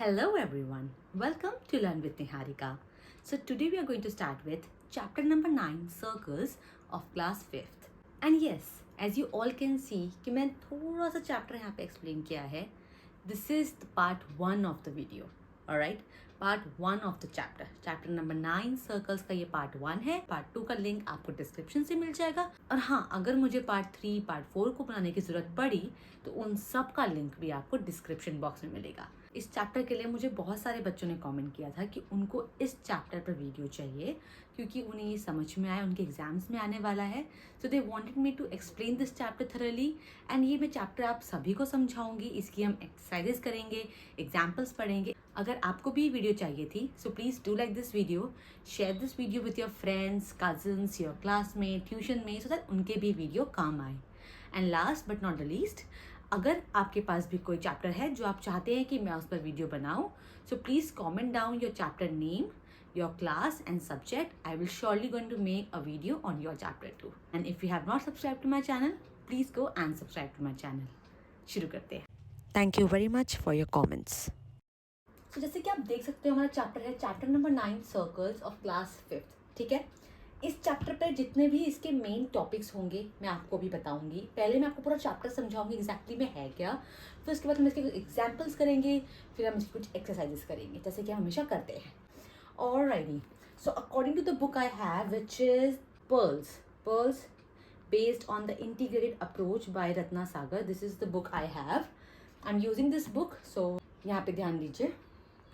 Hello everyone, welcome to Learn with Niharika. So today we are going to start with chapter number 9 Circles of class 5th. And yes, as you all can see कि मैं थोड़ा सा chapter यहाँ पे explain किया है. This is the part 1 of the video. Alright, part 1 of the chapter. Chapter number 9 Circles का ये part 1 है. Part 2 का link आपको description से मिल जाएगा. और हाँ, अगर मुझे part 3, part 4 को बनाने की ज़रूरत पड़ी तो उन सब का लिंक भी आपको डिस्क्रिप्शन बॉक्स में मिलेगा. इस चैप्टर के लिए मुझे बहुत सारे बच्चों ने कमेंट किया था कि उनको इस चैप्टर पर वीडियो चाहिए क्योंकि उन्हें ये समझ में आया, उनके एग्जाम्स में आने वाला है. So they wanted me to explain this chapter thoroughly. And ये मैं चैप्टर आप सभी को समझाऊंगी. इसकी हम एक्सरसाइजेस करेंगे, एग्जाम्पल्स पढ़ेंगे. अगर आपको भी वीडियो चाहिए थी so please do like this video, share this video with your friends, cousins, your classmate, tuition में, सो दैट उनके भी वीडियो काम आए. And last but not the least, अगर आपके पास भी कोई चैप्टर है जो आप चाहते हैं कि मैं उस पर वीडियो बनाऊं, so please comment down your chapter name, your class and subject. I will surely going to make a video on your chapter too. And if you have not subscribed to my channel, please go and subscribe to my channel. शुरू करते हैं. Thank you very much for your comments. So जैसे कि आप देख सकते हो हमारा चैप्टर है chapter number 9 circles of class 5th. ठीक है, इस चैप्टर पर जितने भी इसके मेन टॉपिक्स होंगे मैं आपको भी बताऊंगी. पहले मैं आपको पूरा चैप्टर समझाऊंगी एग्जैक्टली में है क्या, फिर उसके बाद हम इसके एग्जाम्पल्स करेंगे, फिर हम इसकी कुछ एक्सरसाइजेस करेंगे जैसे कि हम हमेशा करते हैं. Alrighty, so according to the book I have, which is Pearls based on the integrated approach by Ratna Sagar. This is the book I have. I'm using this book, so यहाँ पे ध्यान दीजिए.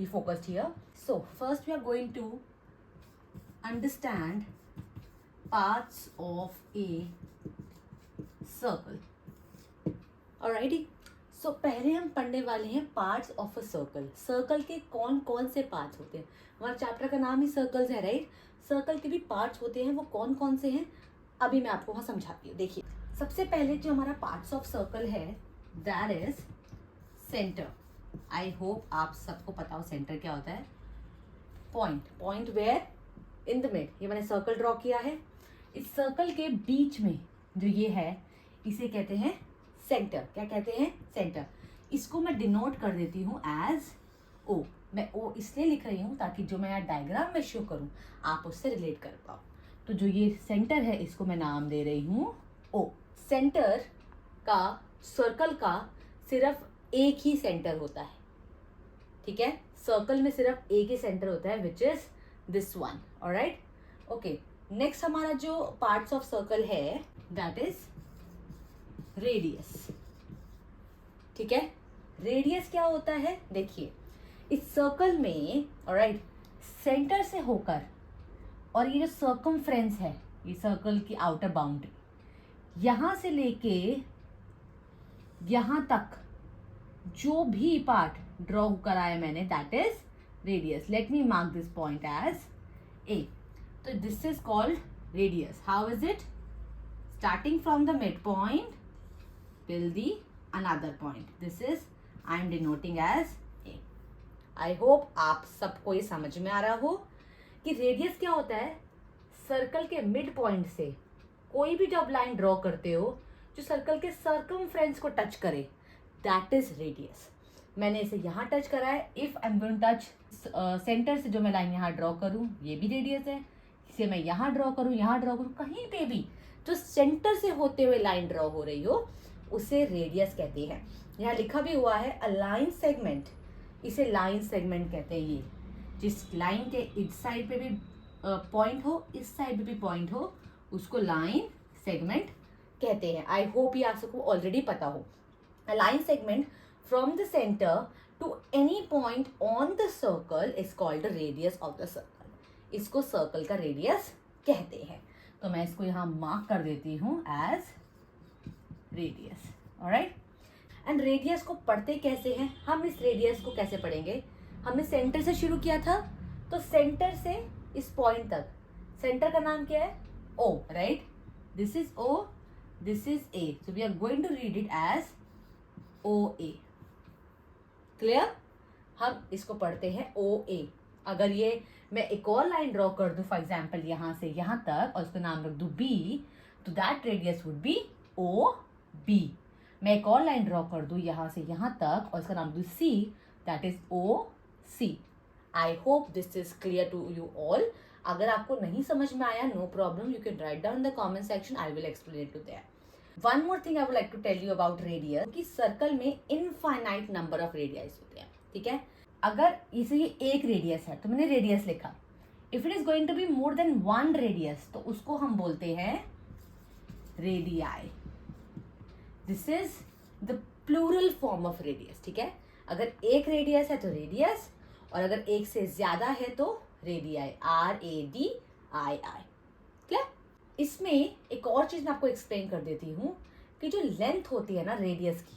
Be focused here. So first we are going to understand parts of a circle. Alrighty. सो पहले हम पढ़ने वाले हैं parts of a circle. Circle के कौन कौन से पार्ट्स होते हैं. हमारा चैप्टर का नाम ही सर्कल्स है, राइट. सर्कल के भी पार्ट्स होते हैं, वो कौन कौन से हैं अभी मैं आपको वहाँ समझाती हूँ. देखिए, सबसे पहले जो हमारा पार्ट्स ऑफ सर्कल है that is centre. I hope आप सबको पता हो सेंटर क्या होता है. Point where in the mid. ये मैंने सर्कल ड्रॉ किया है. इस सर्कल के बीच में जो ये है इसे कहते हैं सेंटर. क्या कहते हैं? सेंटर. इसको मैं डिनोट कर देती हूँ एज ओ. मैं ओ इसलिए लिख रही हूँ ताकि जो मैं यहाँ डायग्राम में शो करूँ आप उससे रिलेट कर पाओ. तो जो ये सेंटर है इसको मैं नाम दे रही हूँ ओ. सेंटर का, सर्कल का सिर्फ एक ही सेंटर होता है. ठीक है, सर्कल में सिर्फ एक ही सेंटर होता है which is this one. Alright, okay. Next हमारा जो पार्ट्स ऑफ सर्कल है दैट इज रेडियस. ठीक है, रेडियस क्या होता है. देखिए, इस सर्कल में ऑलराइट सेंटर से होकर और ये जो सर्कमफ्रेंस है, ये सर्कल की आउटर बाउंड्री, यहां से लेके यहां तक जो भी पार्ट ड्रॉ करा है मैंने that is radius. Let me mark this point as A. तो this is called radius. How is it? Starting from the mid point till the another point. This is I am denoting as A. I hope आप सबको ये समझ में आ रहा हो कि radius क्या होता है. सर्कल के मिड पॉइंट से कोई भी जब लाइन ड्रॉ करते हो जो सर्कल के सर्कमफ्रेंस को टच करे दैट इज रेडियस. मैंने इसे यहाँ टच करा है. If I am going touch centre से जो मैं लाइन यहाँ ड्रॉ करूँ ये भी रेडियस है. इसे मैं यहाँ ड्रॉ करूँ, यहाँ ड्रॉ करूँ, कहीं पे भी जो सेंटर से होते हुए लाइन ड्रॉ हो रही हो उसे रेडियस कहते हैं. यहाँ लिखा भी हुआ है अ लाइन सेगमेंट. इसे लाइन सेगमेंट कहते हैं. ये जिस लाइन के इस साइड पे भी पॉइंट हो, इस साइड पे भी पॉइंट हो, उसको लाइन सेगमेंट कहते हैं. आई होप ये आप सबको ऑलरेडी पता हो. A line segment from the centre to any point on the circle is called the radius of the circle. इसको सर्कल का रेडियस कहते हैं. तो मैं इसको यहाँ मार्क कर देती हूँ as radius. Alright, and radius को पढ़ते कैसे हैं. हम इस रेडियस को कैसे पढ़ेंगे. हमने सेंटर से शुरू किया था, तो सेंटर से इस पॉइंट तक सेंटर का नाम क्या है? O. Right, this is O, this is A. So we are going to read it as O A. Clear? हम इसको पढ़ते हैं ओ ए. अगर ये मैं एक और लाइन ड्रॉ कर दूं फॉर एग्जाम्पल यहाँ से यहाँ तक और उसका नाम रख दूं बी, तो that radius would be O B. मैं एक और लाइन ड्रॉ कर दूं यहाँ से यहाँ तक और इसका नाम दूं C, that is OC. I hope this is clear to you all. अगर आपको नहीं समझ में आया, no problem, you can write down in the comment section, I will explain it to there. One more thing I would like to tell you about radius, कि circle में infinite number of radius होते हैं. ठीक है, अगर इसे ये एक रेडियस है तो मैंने रेडियस लिखा. If it is going to be more than one radius तो उसको हम बोलते हैं radii. This is the plural form of radius. ठीक है, अगर एक रेडियस है तो रेडियस, और अगर एक से ज्यादा है तो रेडियाई. RADII. क्लियर? इसमें एक और चीज मैं आपको एक्सप्लेन कर देती हूँ कि जो लेंथ होती है ना रेडियस की,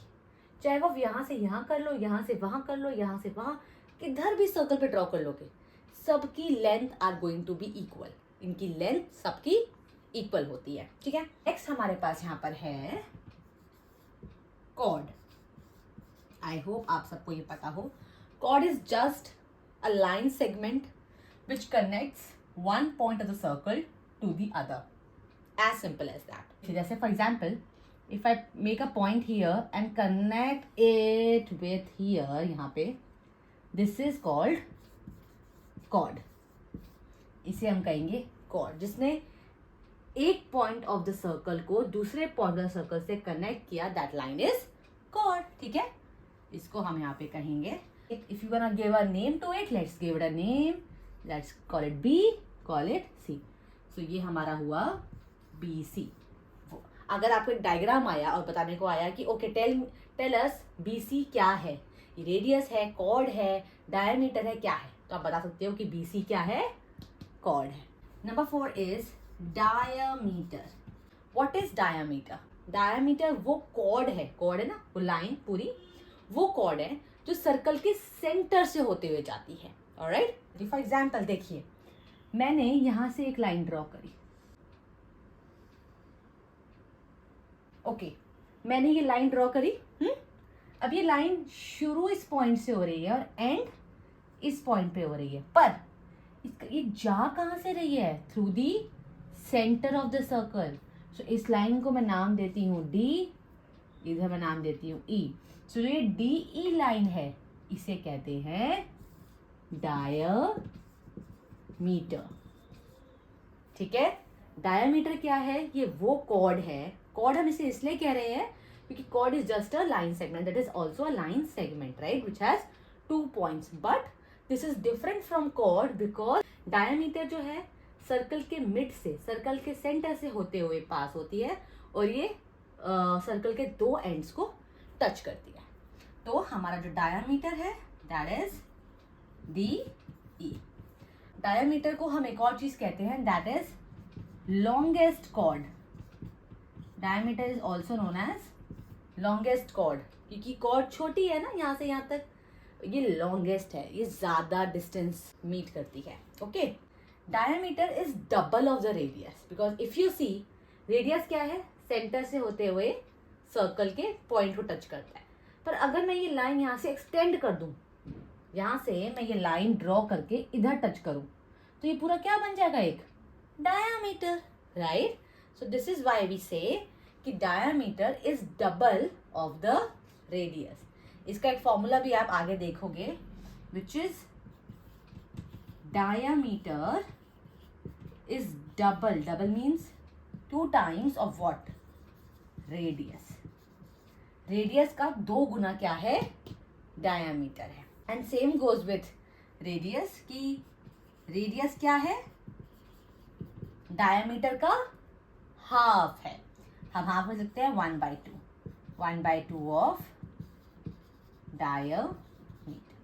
चाहे वो यहाँ से यहाँ कर लो, यहाँ से वहां कर लो, यहाँ से वहां, किधर भी सर्कल पे ड्रॉ कर लोगे, सबकी length are going to be equal. इनकी लेंथ सबकी इक्वल होती है. ठीक है, नेक्स्ट हमारे पास यहाँ पर है कॉर्ड. आई होप आप सबको ये पता हो. Chord is just a line segment which connects one point of the circle to the other. As simple as that. जैसे for example, if I make a point here and connect it with here, यहाँ पे, this is called chord. इसे हम कहेंगे chord, जिसने एक point of the circle को दूसरे point of the circle से connect किया, that line is chord. ठीक है, इसको हम यहाँ पे कहेंगे. If you wanna give a name to it, let's give it a name. Let's call it B, call it C. So ये हमारा हुआ BC. अगर आपको एक डायग्राम आया और बताने को आया कि ओके टेल अस BC क्या है, ये रेडियस है, कॉर्ड है, डायमीटर है, क्या है, तो आप बता सकते हो कि BC क्या है, कॉर्ड है. Number 4 is diameter. What is diameter? Diameter वो कॉर्ड है ना, वो लाइन पूरी, वो कॉर्ड है जो सर्कल के सेंटर से होते हुए जाती है. ऑलराइट, फॉर एग्जाम्पल देखिए, मैंने यहां से एक लाइन ड्रॉ करी. ओके, मैंने ये लाइन ड्रॉ करी. अब ये लाइन शुरू इस पॉइंट से हो रही है और एंड इस पॉइंट पे हो रही है, पर ये जा कहां से रही है? Through the centre of the circle. So इस लाइन को मैं नाम देती हूँ D, इधर मैं नाम देती हूँ E. सो ये DE लाइन है, इसे कहते हैं डायमीटर. ठीक है, डायमीटर क्या है? ये वो कॉर्ड है. कॉर्ड हम इसे इसलिए कह रहे हैं क्योंकि chord is just a line segment, that is also a line segment, right, which has 2 points. But this is different from chord because diameter जो है सर्कल के मिड से, सर्कल के सेंटर से होते हुए पास होती है और ये सर्कल के 2 एंड्स को टच करती है. तो हमारा जो डायमीटर है दैट इज DE. डायमीटर को हम एक और चीज कहते हैं, that is longest chord. Diameter is also known as longest chord, क्योंकि कॉर्ड छोटी है ना, यहाँ से यहाँ तक, ये लॉन्गेस्ट है, ये ज्यादा डिस्टेंस मीट करती है. Okay, diameter is double of the radius, because if you see radius क्या है? सेंटर से होते हुए सर्कल के पॉइंट को टच करता है. पर अगर मैं ये लाइन यहाँ से एक्सटेंड कर दूं, यहाँ से मैं ये लाइन ड्रॉ करके इधर टच करूं, तो ये पूरा क्या बन जाएगा? एक diameter, right. So this is why we say कि diameter is double of the radius. इसका एक फॉर्मूला भी आप आगे देखोगे, which is diameter is double. Double means 2 times of what? Radius. Radius का 2 गुना क्या है? डायमीटर है. And same goes with radius, की रेडियस क्या है? डायमीटर का हाफ है. हम हाफ में सकते हैं 1/2. 1/2 of diameter.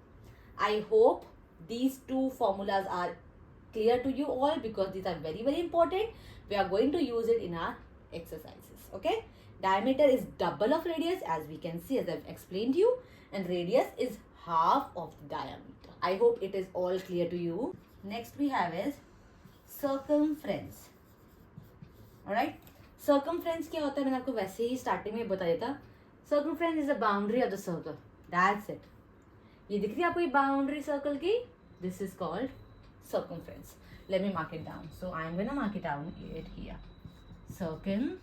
I hope these 2 formulas are clear to you all because these are very very important. We are going to use it in our exercises. Okay, diameter is double of radius, as we can see, as I've explained to you, and radius is half of the diameter. I hope it is all clear to you. Next we have is circumference. Alright, circumference क्या होता है? मैंने आपको वैसे ही starting में बता देता. Circumference is the boundary of the circle. That's it. ये दिख रही है आपको ये बाउंड्री सर्कल की? This is called circumference. Let me mark it down. So I am gonna mark it down it here. Circumference.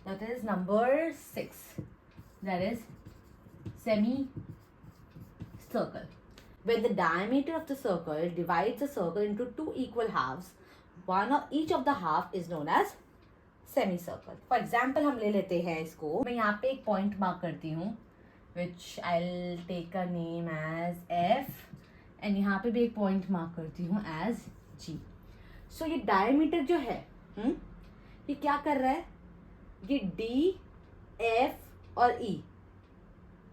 That is number 6. That is semicircle. When the diameter of the circle divides the circle into two equal halves, one of each of the half is known as semicircle. For example, हम ले लेते हैं इसको, मैं यहाँ पे एक point mark करती हूँ, which I'll take a name as F, and यहाँ पे भी एक point mark करती हूँ as G. So ये diameter जो है, ये क्या कर रहा है? ये D, F और E,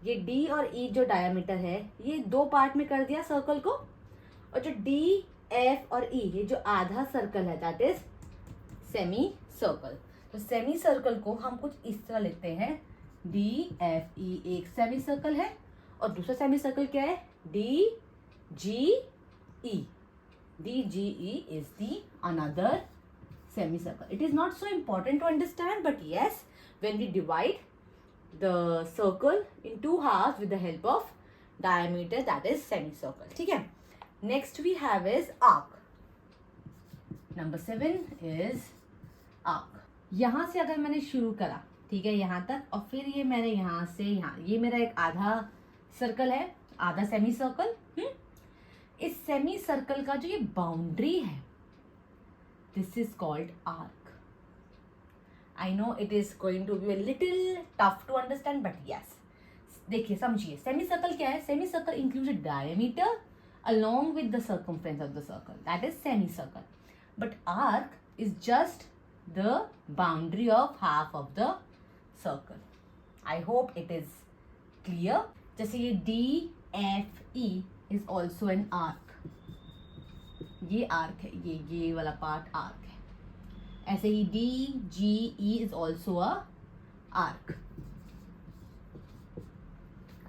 ये D और E जो डायमीटर है, ये दो पार्ट में कर दिया सर्कल को, और जो D, F और E ये जो आधा सर्कल है, दैट इज सेमी सर्कल. तो सेमी सर्कल को हम कुछ इस तरह लिखते हैं, D, F, E एक सेमी सर्कल है, और दूसरा सेमी सर्कल क्या है? D, G, E. D, G, E is the another semicircle. It is not so important to understand, but yes, when we divide the circle in two halves with the help of diameter, that is semicircle. ठीक है. Next we have is arc. Number 7 is arc. यहाँ से अगर मैंने शुरू करा, ठीक है, यहाँ तक, और फिर ये मैंने यहाँ से यहाँ, ये मेरा एक आधा सर्कल है, आधा सेमी सर्कल. इस सेमी सर्कल का जो ये बाउंड्री है, this is called arc. I know it is going to be a little tough to understand, but yes, देखिए समझिए, सेमी सर्कल क्या है? Semi circle includes diameter along with the circumference of the circle, that is semicircle. But arc is just the boundary of half of the circle. I hope it is clear. जैसे ये D, F, E is also an arc. ये arc है, ये वाला part arc है. ऐसे ही D, G, E is also a arc.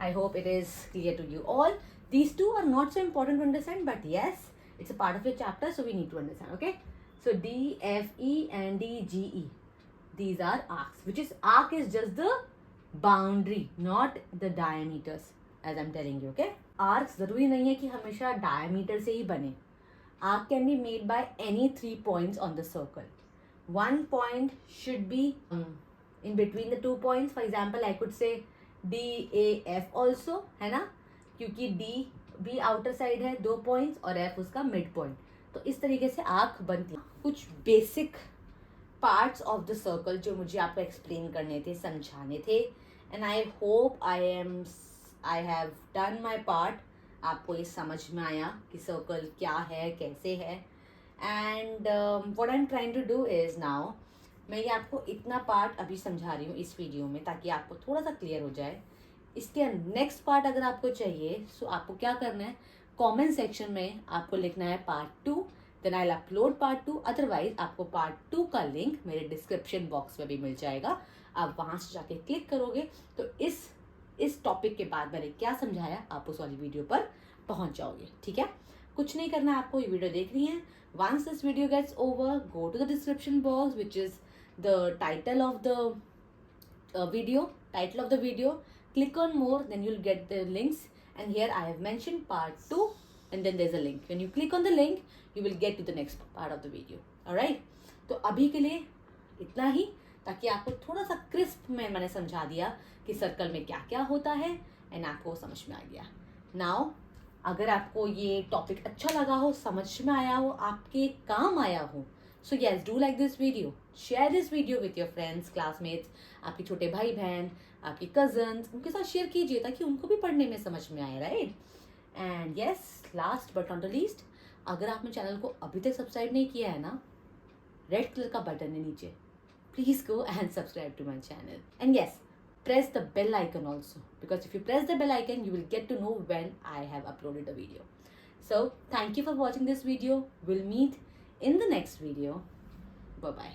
I hope it is clear to you all. These two are not so important to understand, but yes, it's a part of your chapter, so we need to understand, okay? So D, F, E and D, G, E. These are arcs, which is, arc is just the boundary, not the diameters, as I'm telling you, okay? Arcs ज़रूरी नहीं है कि हमेशा diameter से ही बने. Arc can be made by any 3 points on the circle. One point should be in between the 2 points. For example, I could say D, A, F also, है ना? क्योंकि D भी आउटर साइड है 2 points, और F उसका mid point. तो इस तरीके से आर्क बनती है. कुछ basic parts of the circle जो मुझे आपको एक्सप्लेन करने थे, समझाने थे, and I hope I have done my part. आपको ये समझ में आया कि सर्कल क्या है, कैसे है. And what I am trying to do is, now मैं ये आपको इतना पार्ट अभी समझा रही हूँ इस वीडियो में, ताकि आपको थोड़ा सा क्लियर हो जाए. इसके नेक्स्ट पार्ट अगर आपको चाहिए, सो आपको क्या करना है, कमेंट सेक्शन में आपको लिखना है part 2, then I will upload part 2. Otherwise आपको पार्ट 2 का लिंक मेरे डिस्क्रिप्शन बॉक्स में भी मिल जाएगा. आप वहां से जाके क्लिक करोगे तो इस टॉपिक के बाद मैंने क्या समझाया, आप उस वाली वीडियो पर पहुंच जाओगे. ठीक है, कुछ नहीं करना है, आपको ये वीडियो देखनी है. Once this video gets over, go to the description box which is the title of the video. Click on more, then you'll get the links, and here I have mentioned part 2, and then there's a link. When you click on the link, you will get to the next part of the video. Alright? तो अभी के लिए इतना ही, ताकि आपको थोड़ा सा crisp में मैंने समझा दिया कि सर्कल में क्या क्या होता है, एंड आपको समझ में आ गया. नाउ अगर आपको ये टॉपिक अच्छा लगा हो, समझ में आया हो, आपके काम आया हो, so yes, do like this video, share this video with your friends, classmates, आपके छोटे भाई बहन, आपके कजन्स, उनके साथ शेयर कीजिए ताकि उनको भी पढ़ने में समझ में आए. Right? And yes, last but not the least, अगर आपने चैनल को अभी तक सब्सक्राइब नहीं किया है ना, रेड कलर का बटन है नीचे, please go and subscribe to my channel. And yes, press the bell icon also, because if you press the bell icon, you will get to know when I have uploaded a video. So thank you for watching this video. We'll meet in the next video. Bye bye.